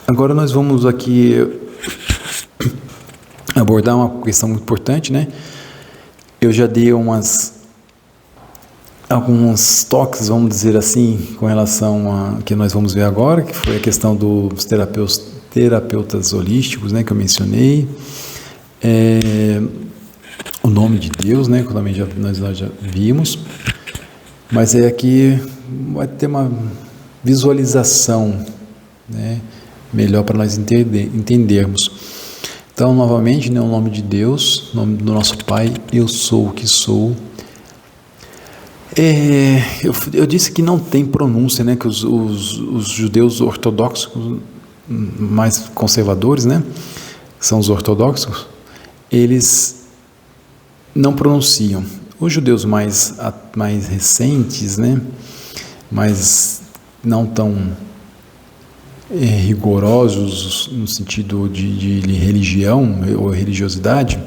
Agora nós vamos aqui abordar uma questão muito importante, né? Eu já dei alguns toques, vamos dizer assim, com relação a que nós vamos ver agora, que foi a questão dos terapeutas holísticos, né, que eu mencionei, o nome de Deus, né, que também nós já vimos, mas aqui vai ter uma visualização, né, melhor para nós entendermos. Então, novamente, né, o nome de Deus, o nome do nosso Pai, eu sou o que sou. Eu disse que não tem pronúncia, né, que os judeus ortodoxos mais conservadores, né, são os ortodoxos, eles não pronunciam. Os judeus mais recentes, né, mas não tão rigorosos no sentido de religião ou religiosidade,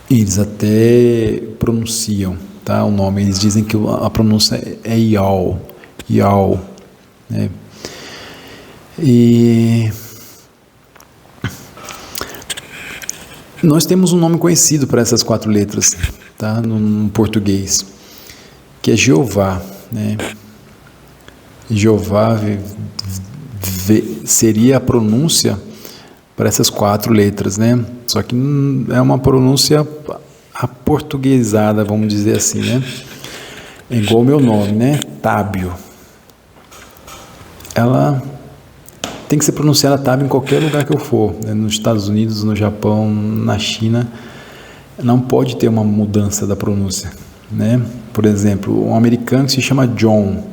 eles até pronunciam, tá, o nome. Eles dizem que a pronúncia é Yal, né? E nós temos um nome conhecido para essas 4 letras, tá, no português, que é Jeová, né? Jeová seria a pronúncia para essas 4 letras, né? Só que é uma pronúncia aportuguesada, vamos dizer assim, né? É igual o meu nome, né? Tábio. Ela tem que ser pronunciada Tábio em qualquer lugar que eu for, né? Nos Estados Unidos, no Japão, na China, não pode ter uma mudança da pronúncia, né? Por exemplo, um americano que se chama John,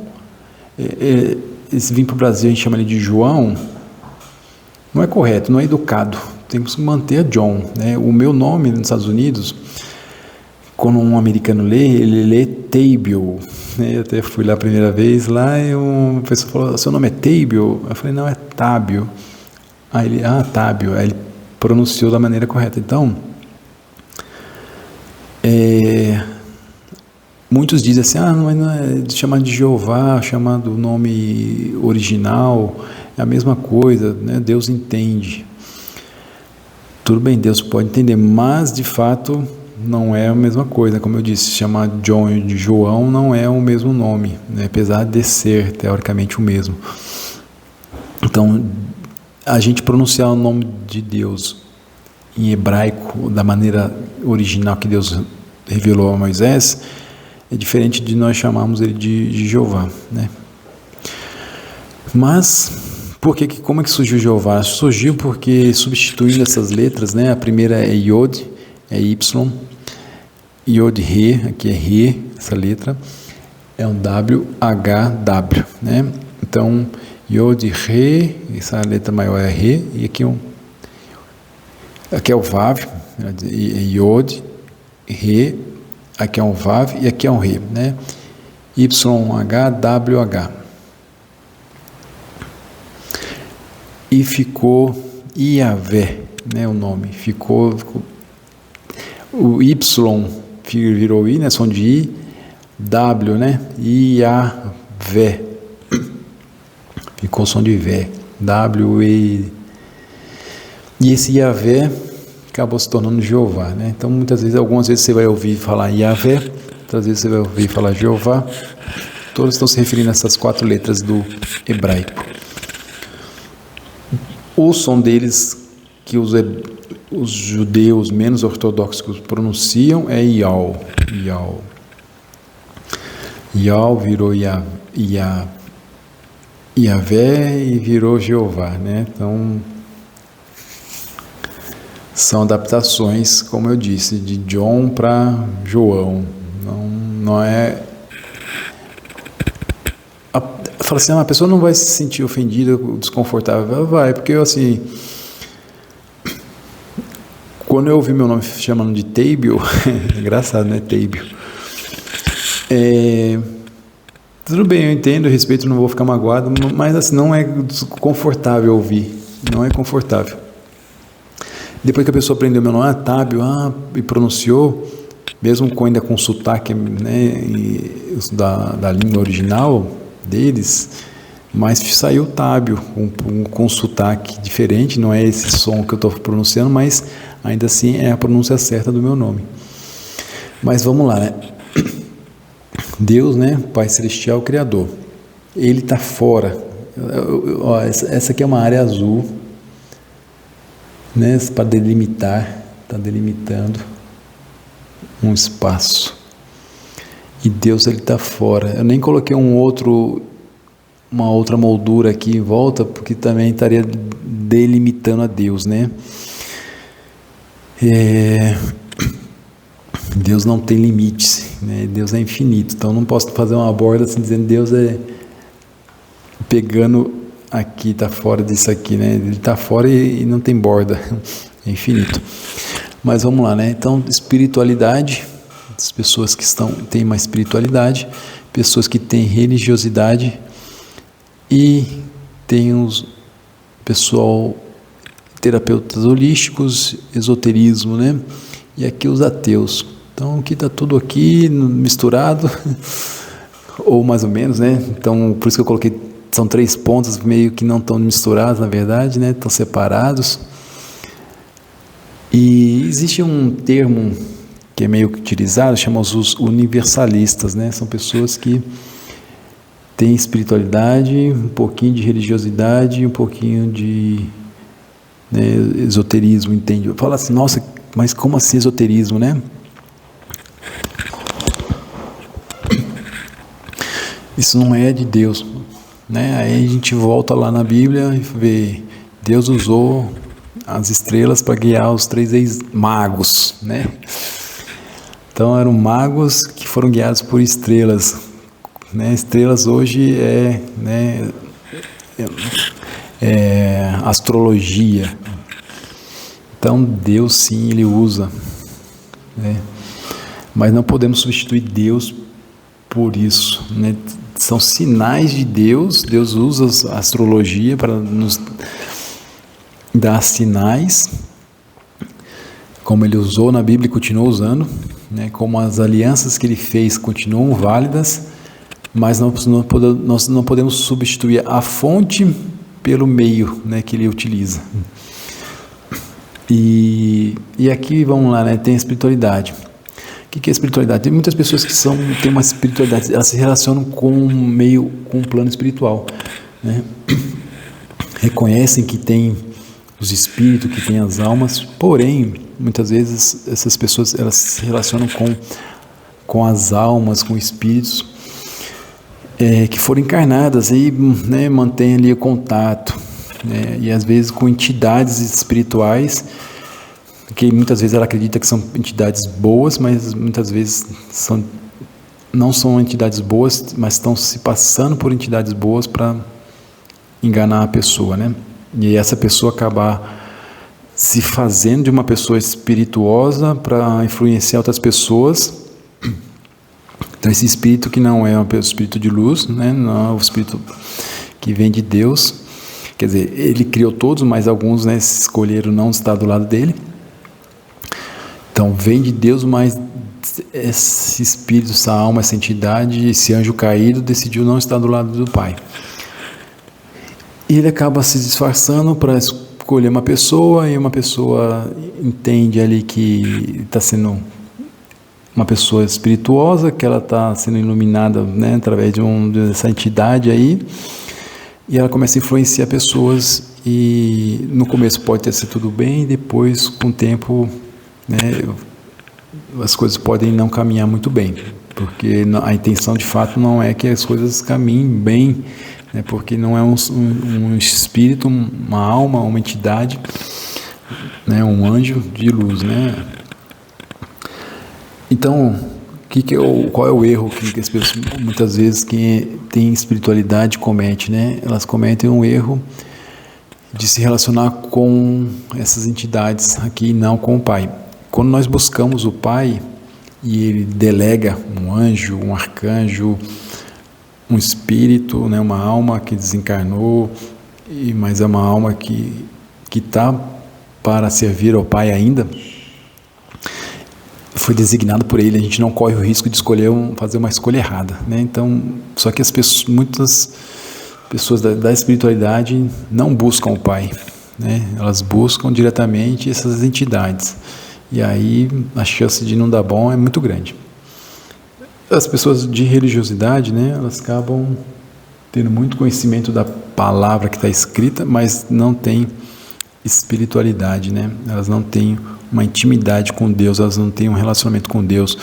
se vir para o Brasil a gente chama ele de João, não é correto, não é educado, temos que manter a John, né? O meu nome nos Estados Unidos, quando um americano lê, ele lê Table, né? Eu até fui lá a primeira vez lá e uma pessoa falou, seu nome é Table? Eu falei, não, é Tábio. Aí ele, Tábio, aí ele pronunciou da maneira correta. Então, muitos dizem assim, não é chamado de Jeová, chamado o nome original, é a mesma coisa, né? Deus entende. Tudo bem, Deus pode entender, mas de fato não é a mesma coisa. Como eu disse, chamar John de João não é o mesmo nome, né? Apesar de ser teoricamente o mesmo. Então, a gente pronunciar o nome de Deus em hebraico da maneira original que Deus revelou a Moisés é diferente de nós chamarmos ele de Jeová, né? Mas como é que surgiu Jeová? Surgiu porque, substituindo essas letras, né? A primeira é Yod, é Y, Yod Re, aqui é Re, essa letra, é um W, H, W, né? Então, Yod Re, essa letra maior é Re, e aqui é o Vav, é Yod, Re, aqui é um Vav e aqui é um Re, né? YH, WH. E ficou Iavé, né? O nome ficou o Y virou I, né? Som de I, W, né? Iavé. Ficou o som de Vé, W, E. E esse Iavé acabou se tornando Jeová, né? Então, algumas vezes você vai ouvir falar Iavé, outras vezes você vai ouvir falar Jeová. Todos estão se referindo a essas 4 letras do hebraico. O som deles, que os judeus menos ortodoxos pronunciam, é Yal. Yal virou Iavé e virou Jeová, né? Então, são adaptações, como eu disse, de John para João. Não é... Fala assim, a pessoa não vai se sentir ofendida, desconfortável. Vai, porque eu, assim... Quando eu ouvi meu nome chamando de Table, engraçado, né? Table. Tudo bem, eu entendo, eu respeito, não vou ficar magoado, mas assim, não é confortável ouvir. Não é confortável. Depois que a pessoa aprendeu meu nome, Tábio, e pronunciou, mesmo ainda com sotaque, né, da língua original deles, mas saiu Tábio, com um sotaque diferente, não é esse som que eu estou pronunciando, mas ainda assim é a pronúncia certa do meu nome. Mas vamos lá, né? Deus, né, Pai Celestial, Criador, Ele está fora. Ó, essa aqui é uma área azul, né, para delimitar, está delimitando um espaço. E Deus, Ele está fora. Eu nem coloquei uma outra moldura aqui em volta, porque também estaria delimitando a Deus, né? Deus não tem limites, né? Deus é infinito, então não posso fazer uma borda assim dizendo Deus é pegando aqui, está fora disso aqui, né? Ele está fora e não tem borda, é infinito. Mas vamos lá, né? Então, espiritualidade, as pessoas que têm uma espiritualidade, pessoas que têm religiosidade, e tem os pessoal, terapeutas holísticos, esoterismo, né? E aqui os ateus. Então aqui está tudo aqui misturado, ou mais ou menos, né? Então por isso que eu coloquei, são 3 pontos meio que não estão misturados, na verdade, né? Estão separados. E existe um termo que é meio que utilizado, chama os universalistas, né? São pessoas que tem espiritualidade, um pouquinho de religiosidade, um pouquinho de, né, esoterismo, entende? Fala assim, nossa, mas como assim esoterismo, né? Isso não é de Deus, né? Aí a gente volta lá na Bíblia e vê, Deus usou as estrelas para guiar os 3 ex-magos, né? Então eram magos que foram guiados por estrelas, né? Estrelas hoje é astrologia. Então Deus sim, Ele usa, né? Mas não podemos substituir Deus por isso, né? São sinais de Deus. Deus usa a astrologia para nos dar sinais, como Ele usou na Bíblia e continua usando, né? Como as alianças que Ele fez continuam válidas, mas nós não podemos substituir a fonte pelo meio, né, que Ele utiliza. E aqui, vamos lá, né, tem a espiritualidade. O que é espiritualidade? Tem muitas pessoas que têm uma espiritualidade, elas se relacionam com um plano espiritual, né? Reconhecem que tem os espíritos, que tem as almas, porém, muitas vezes essas pessoas elas se relacionam com as almas, com espíritos que foram encarnadas e, né, mantêm ali o contato, né, e às vezes com entidades espirituais que muitas vezes ela acredita que são entidades boas, mas muitas vezes não são entidades boas, mas estão se passando por entidades boas para enganar a pessoa, né? E essa pessoa acabar se fazendo de uma pessoa espirituosa para influenciar outras pessoas. Então esse espírito que não é um espírito de luz, né? Não é o espírito que vem de Deus, quer dizer, ele criou todos, mas alguns, né, escolheram não estar do lado dele. Então vem de Deus, mas esse espírito, essa alma, essa entidade, esse anjo caído decidiu não estar do lado do Pai. E ele acaba se disfarçando para escolher uma pessoa, e uma pessoa entende ali que está sendo uma pessoa espirituosa, que ela está sendo iluminada, né, através dessa entidade aí, e ela começa a influenciar pessoas, e no começo pode ter sido tudo bem, e depois, com o tempo, né, as coisas podem não caminhar muito bem, porque a intenção de fato não é que as coisas caminhem bem, né, porque não é um espírito, uma alma, uma entidade, né, um anjo de luz, né? Então, qual é o erro que as pessoas, muitas vezes, que tem espiritualidade comete, né? Elas cometem um erro de se relacionar com essas entidades aqui e não com o Pai. Quando nós buscamos o Pai e Ele delega um anjo, um arcanjo, um espírito, né, uma alma que desencarnou, mas é uma alma que está para servir ao Pai ainda, foi designado por Ele, a gente não corre o risco de fazer uma escolha errada, né? Então, só que as pessoas, muitas pessoas da espiritualidade não buscam o Pai, né? Elas buscam diretamente essas entidades. E aí a chance de não dar bom é muito grande. As pessoas de religiosidade, né, elas acabam tendo muito conhecimento da palavra que está escrita, mas não tem espiritualidade, né? Elas não têm uma intimidade com Deus, elas não têm um relacionamento com Deus,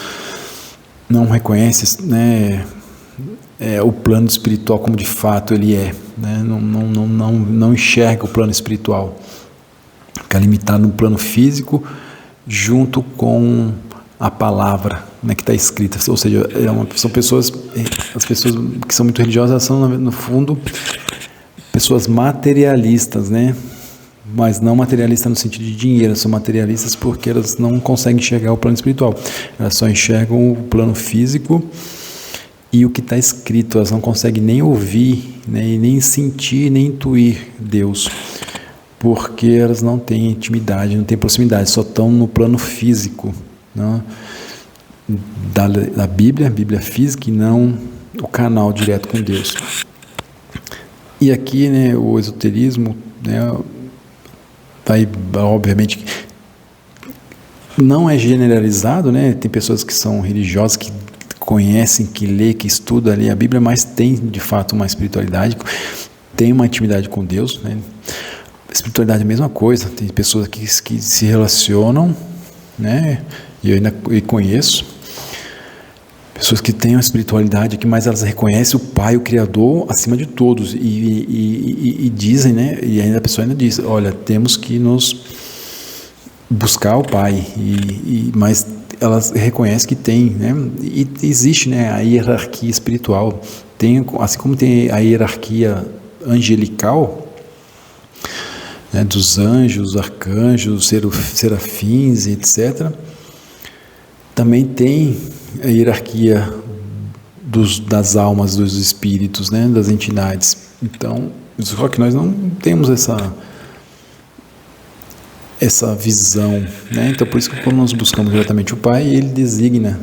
não reconhecem, né, o plano espiritual como de fato ele é, né? Não enxerga o plano espiritual, fica limitado no plano físico junto com a palavra, né, que está escrita, ou seja, são pessoas, as pessoas que são muito religiosas são no fundo pessoas materialistas, né? Mas não materialistas no sentido de dinheiro, são materialistas porque elas não conseguem enxergar o plano espiritual, elas só enxergam o plano físico e o que está escrito, elas não conseguem nem ouvir, né, e nem sentir, nem intuir Deus, porque elas não têm intimidade, não têm proximidade, só estão no plano físico, né, da Bíblia física, e não o canal direto com Deus. E aqui, né, o esoterismo, né, vai, obviamente, não é generalizado, né, tem pessoas que são religiosas, que conhecem, que lê, que estudam ali a Bíblia, mas tem de fato uma espiritualidade, tem uma intimidade com Deus, né? Espiritualidade é a mesma coisa, tem pessoas que se relacionam, né? E eu ainda conheço pessoas que têm uma espiritualidade aqui, mas elas reconhecem o Pai, o Criador, acima de todos, e dizem, né? E ainda a pessoa ainda diz: olha, temos que nos buscar o Pai, mas elas reconhecem que tem, né? E existe, né, a hierarquia espiritual, assim como tem a hierarquia angelical, né, dos anjos, arcanjos, serafins, etc. Também tem a hierarquia das almas, dos espíritos, né, das entidades. Então, só que nós não temos essa visão, né? Então, por isso que quando nós buscamos diretamente o Pai, Ele designa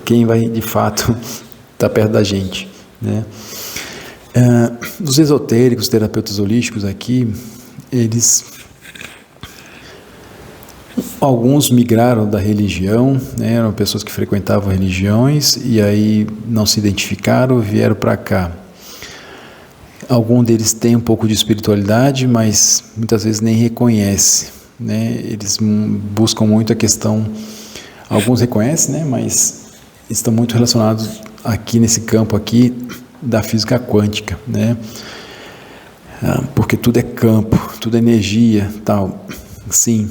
quem vai de fato estar perto da gente, né? Os esotéricos, terapeutas holísticos aqui, alguns migraram da religião, né? Eram pessoas que frequentavam religiões e aí não se identificaram, vieram para cá. Alguns deles têm um pouco de espiritualidade, mas muitas vezes nem reconhecem, né? Eles buscam muito a questão, alguns reconhecem, né? Mas estão muito relacionados aqui nesse campo aqui da física quântica, né? Porque tudo é campo, tudo é energia, tal. Sim,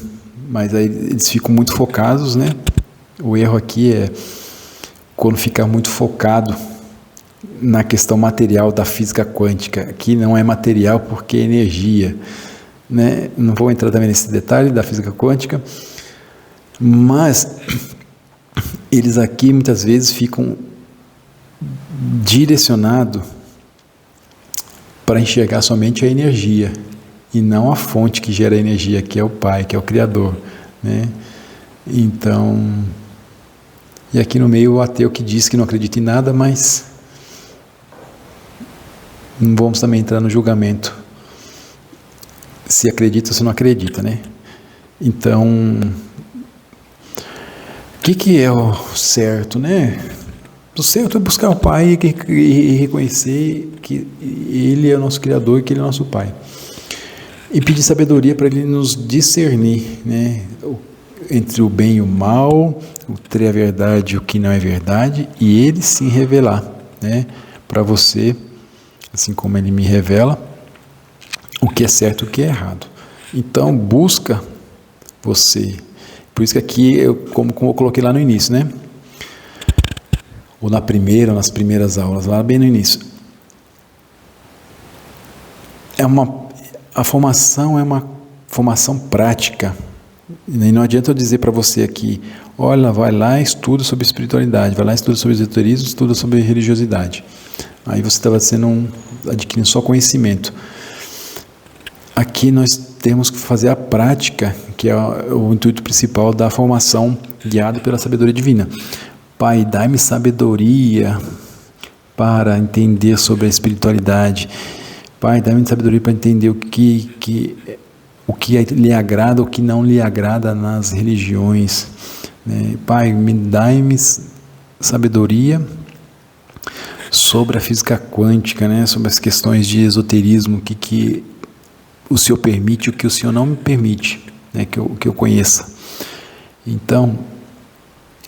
mas aí eles ficam muito focados, né? O erro aqui é quando fica muito focado na questão material da física quântica. Aqui não é material porque é energia, né? Não vou entrar também nesse detalhe da física quântica, mas eles aqui muitas vezes ficam direcionados para enxergar somente a energia e não a fonte que gera a energia, que é o Pai, que é o Criador, né? Então, e aqui no meio o ateu que diz que não acredita em nada, mas não vamos também entrar no julgamento se acredita ou se não acredita, né? Então, o que é o certo, né? O certo é buscar o Pai e reconhecer que Ele é o nosso Criador e que Ele é o nosso Pai. E pedir sabedoria para Ele nos discernir, né? Entre o bem e o mal, entre a verdade e o que não é verdade, e Ele sim revelar, né, para você, assim como Ele me revela, o que é certo e o que é errado. Então, busca você. Por isso que aqui, como eu coloquei lá no início, né? Ou nas primeiras aulas, lá bem no início. A formação é uma formação prática. E não adianta eu dizer para você aqui, olha, vai lá e estuda sobre espiritualidade, vai lá e estuda sobre esoterismo, estuda sobre religiosidade. Aí você estava adquirindo só conhecimento. Aqui nós temos que fazer a prática, que é o intuito principal da formação guiada pela sabedoria divina. Pai, dai-me sabedoria para entender sobre a espiritualidade. Pai, dá-me sabedoria para entender o que lhe agrada, o que não lhe agrada nas religiões. Pai, dá-me sabedoria sobre a física quântica, sobre as questões de esoterismo, o que o Senhor permite e o que o Senhor não me permite, que eu conheça. Então,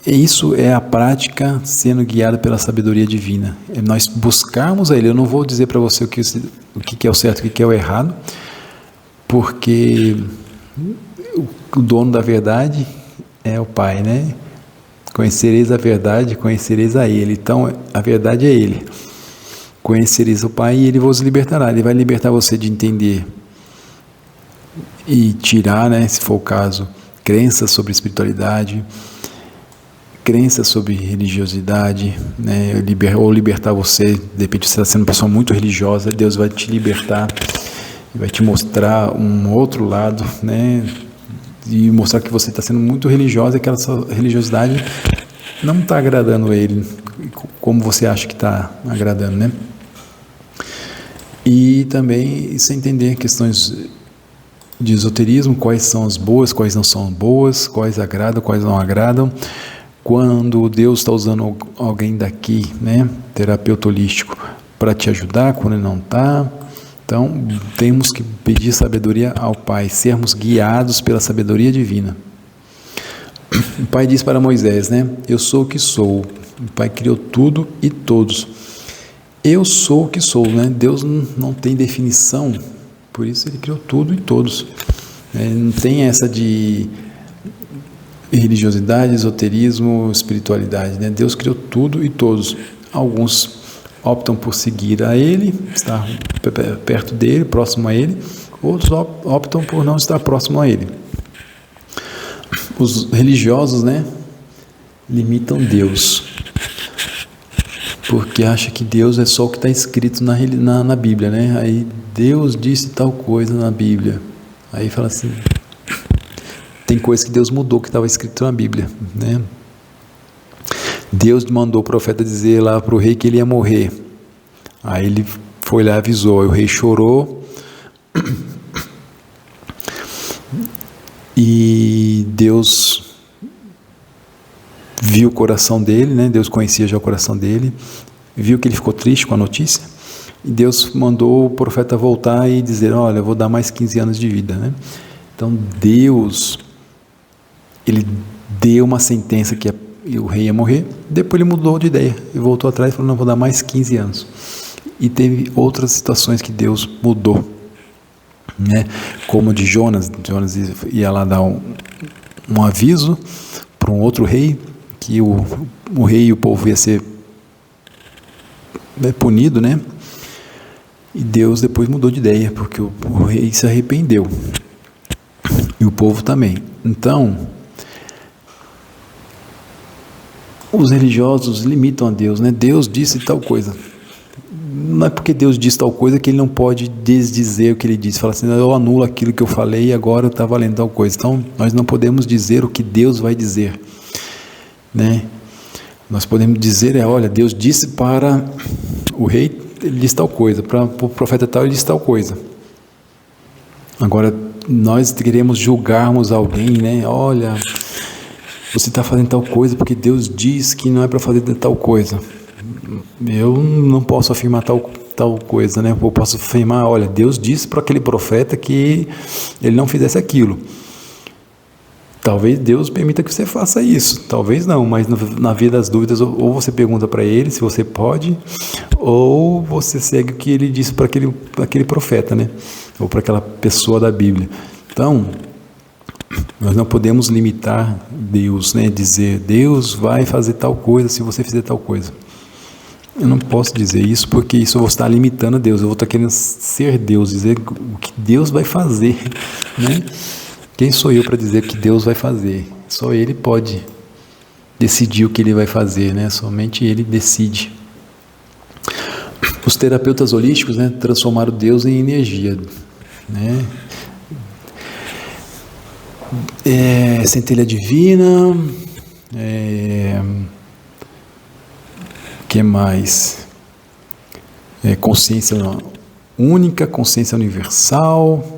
isso é a prática sendo guiada pela sabedoria divina. É nós buscarmos a Ele. Eu não vou dizer para você o que é o certo e o que é o errado, porque o dono da verdade é o Pai, Conhecereis a verdade, conhecereis a Ele. Então, a verdade é Ele. Conhecereis o Pai e Ele vos libertará. Ele vai libertar você de entender e tirar, se for o caso, crenças sobre espiritualidade, crenças sobre religiosidade, ou libertar você. De repente você está sendo uma pessoa muito religiosa, Deus vai te libertar, vai te mostrar um outro lado, e mostrar que você está sendo muito religiosa, e aquela sua religiosidade não está agradando a Ele, como você acha que está agradando, E também você entender questões de esoterismo, quais são as boas, quais não são boas, quais agradam, quais não agradam. Quando Deus está usando alguém daqui, terapeuta holístico, para te ajudar, quando ele não está. Então, temos que pedir sabedoria ao Pai, sermos guiados pela sabedoria divina. O Pai diz para Moisés, eu sou o que sou. O Pai criou tudo e todos. Eu sou o que sou, Deus não tem definição, por isso Ele criou tudo e todos. Não tem essa de religiosidade, esoterismo, espiritualidade, Deus criou tudo e todos. Alguns optam por seguir a Ele, estar perto dEle, próximo a Ele. Outros optam por não estar próximo a Ele. Os religiosos, limitam Deus, porque acham que Deus é só o que está escrito na Bíblia, Aí Deus disse tal coisa na Bíblia. Aí fala assim, tem coisa que Deus mudou que estava escrito na Bíblia, Deus mandou o profeta dizer lá para o rei que ele ia morrer. Aí ele foi lá e avisou, o rei chorou e Deus viu o coração dele, Deus conhecia já o coração dele, viu que ele ficou triste com a notícia, e Deus mandou o profeta voltar e dizer, olha, eu vou dar mais 15 anos de vida, Então Deus, ele deu uma sentença que o rei ia morrer, depois ele mudou de ideia, e voltou atrás e falou, não, vou dar mais 15 anos, e teve outras situações que Deus mudou, como de Jonas ia lá dar um aviso para um outro rei, que o rei e o povo ia ser punido, e Deus depois mudou de ideia, porque o rei se arrependeu, e o povo também. Então, os religiosos limitam a Deus, Deus disse tal coisa. Não é porque Deus disse tal coisa que Ele não pode desdizer o que Ele disse. Fala assim, eu anulo aquilo que eu falei e agora está valendo tal coisa. Então, nós não podemos dizer o que Deus vai dizer, Nós podemos dizer, olha, Deus disse para o rei, ele disse tal coisa, para o profeta tal, ele disse tal coisa. Agora, nós queremos julgarmos alguém, olha, você está fazendo tal coisa porque Deus diz que não é para fazer tal coisa. Eu não posso afirmar tal coisa, Eu posso afirmar, olha, Deus disse para aquele profeta que ele não fizesse aquilo. Talvez Deus permita que você faça isso, talvez não, mas na via das dúvidas, ou você pergunta para ele se você pode, ou você segue o que ele disse para aquele profeta, ou para aquela pessoa da Bíblia. Então, nós não podemos limitar Deus, dizer, Deus vai fazer tal coisa se você fizer tal coisa. Eu não posso dizer isso, porque isso eu vou estar limitando Deus, eu vou estar querendo ser Deus, dizer o que Deus vai fazer, Quem sou eu para dizer o que Deus vai fazer? Só Ele pode decidir o que Ele vai fazer, Somente Ele decide. Os terapeutas holísticos, transformaram Deus em energia, centelha divina, que mais? consciência única, consciência universal.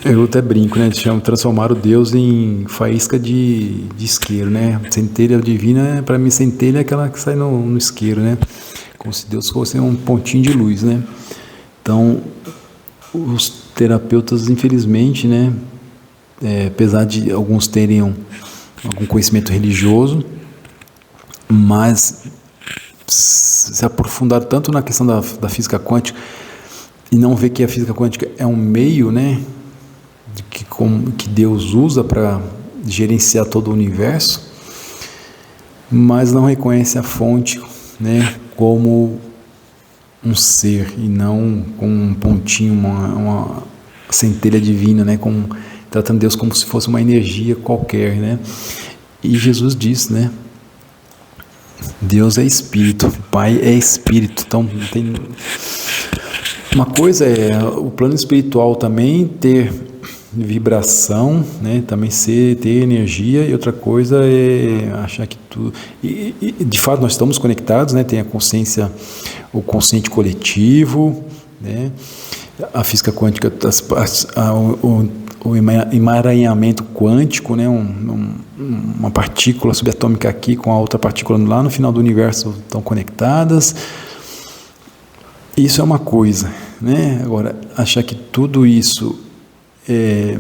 Eu até brinco, né? Transformaram Deus em faísca de isqueiro, né? Centelha divina, para mim, centelha é aquela que sai no isqueiro, né? Como se Deus fosse um pontinho de luz, né? Então, os terapeutas, infelizmente, né? Apesar de alguns terem algum conhecimento religioso, mas se aprofundaram tanto na questão da física quântica e não ver que a física quântica é um meio, né? Que Deus usa para gerenciar todo o universo, mas não reconhece a fonte, né, como um ser e não como um pontinho, uma centelha divina, né, tratando Deus como se fosse uma energia qualquer, né? E Jesus disse, né, Deus é espírito, o Pai é espírito. Então tem uma coisa o plano espiritual também ter vibração, né? Também ter energia, e outra coisa é achar que tudo. E de fato nós estamos conectados, né? Tem a consciência, o consciente coletivo, né? A física quântica, o emaranhamento quântico, né? Uma partícula subatômica aqui com a outra partícula lá no final do universo estão conectadas. Isso é uma coisa, né? Agora, achar que tudo isso é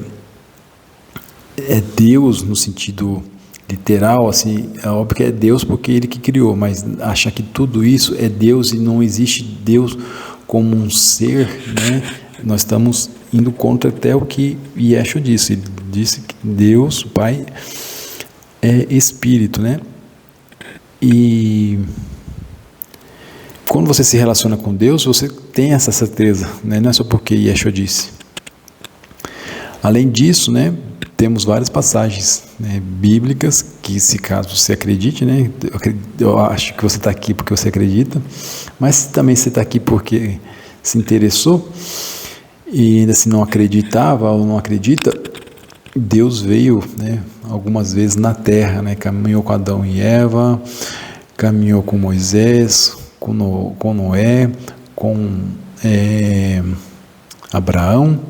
Deus no sentido literal, assim, é óbvio que é Deus porque Ele que criou, mas achar que tudo isso é Deus e não existe Deus como um ser, né? Nós estamos indo contra até o que Yeshua disse. Ele disse que Deus, o Pai, é Espírito, né? E quando você se relaciona com Deus, você tem essa certeza, né? Não é só porque Yeshua disse. Além disso, né, temos várias passagens, né, bíblicas que, se caso você acredite, né, eu acho que você está aqui porque você acredita, mas se também você está aqui porque se interessou e ainda se não acreditava ou não acredita, Deus veio, né, algumas vezes na terra, né, caminhou com Adão e Eva, caminhou com Moisés, com Noé, com Abraão.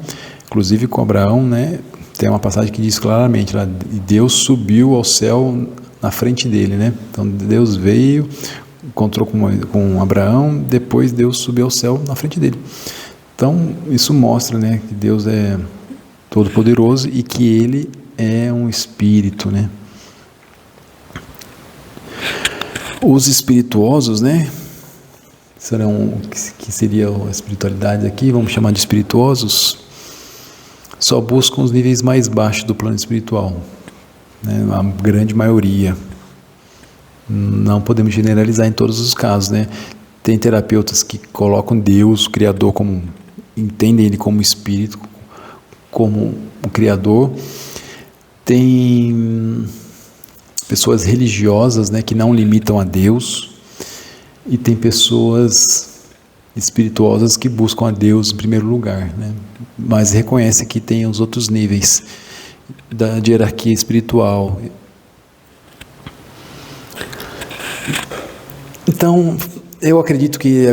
Inclusive com Abraão, né, tem uma passagem que diz claramente lá, Deus subiu ao céu na frente dele, né? Então Deus veio, encontrou com Abraão, depois Deus subiu ao céu na frente dele. Então isso mostra, né, que Deus é todo poderoso e que Ele é um espírito, né? Os espirituosos, né, que seria a espiritualidade aqui, vamos chamar de espirituosos, só buscam os níveis mais baixos do plano espiritual, né? A grande maioria. Não podemos generalizar em todos os casos, né? Tem terapeutas que colocam Deus, o Criador, entendem Ele como espírito, como o Criador. Tem pessoas religiosas, né, que não limitam a Deus, e tem pessoas espirituosas que buscam a Deus em primeiro lugar, né? Mas reconhece que tem os outros níveis de hierarquia espiritual. Então, eu acredito que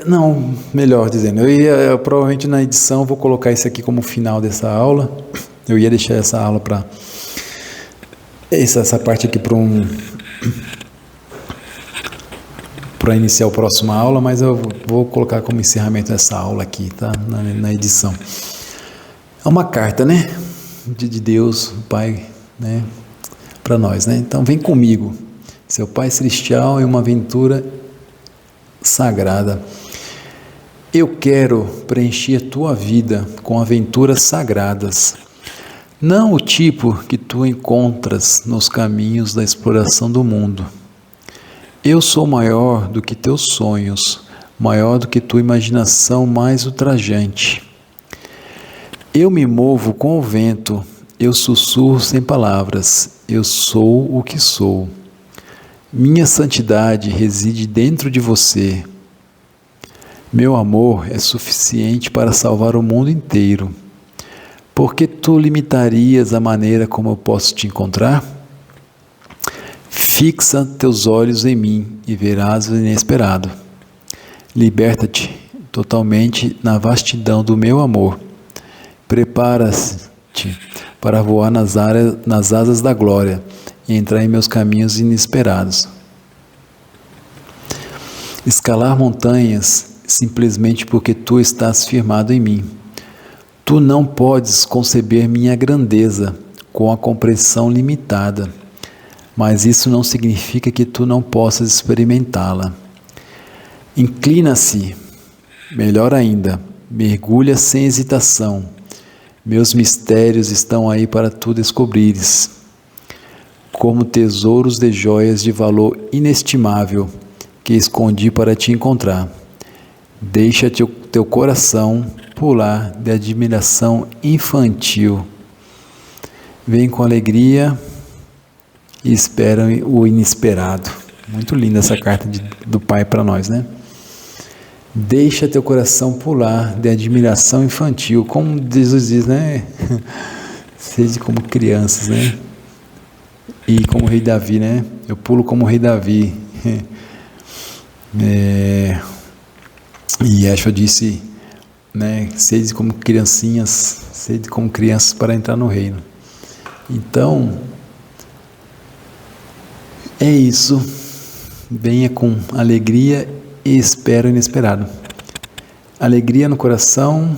não, melhor dizendo, eu provavelmente na edição vou colocar isso aqui como final dessa aula. Eu ia deixar essa aula para essa parte aqui para iniciar a próxima aula, mas eu vou colocar como encerramento essa aula aqui, tá? Na edição. É uma carta, né? De Deus, o Pai, né? Para nós, né? Então vem comigo, seu Pai Celestial, em uma aventura sagrada. Eu quero preencher a tua vida com aventuras sagradas, não o tipo que tu encontras nos caminhos da exploração do mundo. Eu sou maior do que teus sonhos, maior do que tua imaginação mais ultrajante. Eu me movo com o vento, eu sussurro sem palavras, eu sou o que sou. Minha santidade reside dentro de você. Meu amor é suficiente para salvar o mundo inteiro. Por que tu limitarias a maneira como eu posso te encontrar? Fixa teus olhos em mim e verás o inesperado. Liberta-te totalmente na vastidão do meu amor. Prepara-te para voar nas asas da glória e entrar em meus caminhos inesperados. Escalar montanhas simplesmente porque tu estás firmado em mim. Tu não podes conceber minha grandeza com a compreensão limitada, mas isso não significa que tu não possas experimentá-la. Inclina-se, melhor ainda, mergulha sem hesitação. Meus mistérios estão aí para tu descobrires, como tesouros de joias de valor inestimável que escondi para te encontrar. Deixa teu coração pular de admiração infantil. Vem com alegria e espera o inesperado. Muito linda essa carta do Pai para nós, né? Deixa teu coração pular de admiração infantil, como Jesus diz, né? Seja como crianças, né? E como o rei Davi, né? Eu pulo como o rei Davi. E Yeshua disse, né? Sede como criancinhas, sede como crianças para entrar no reino. Então, é isso. Venha com alegria e espera o inesperado. Alegria no coração,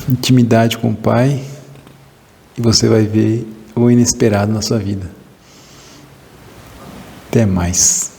intimidade com o Pai, e você vai ver o inesperado na sua vida. Até mais.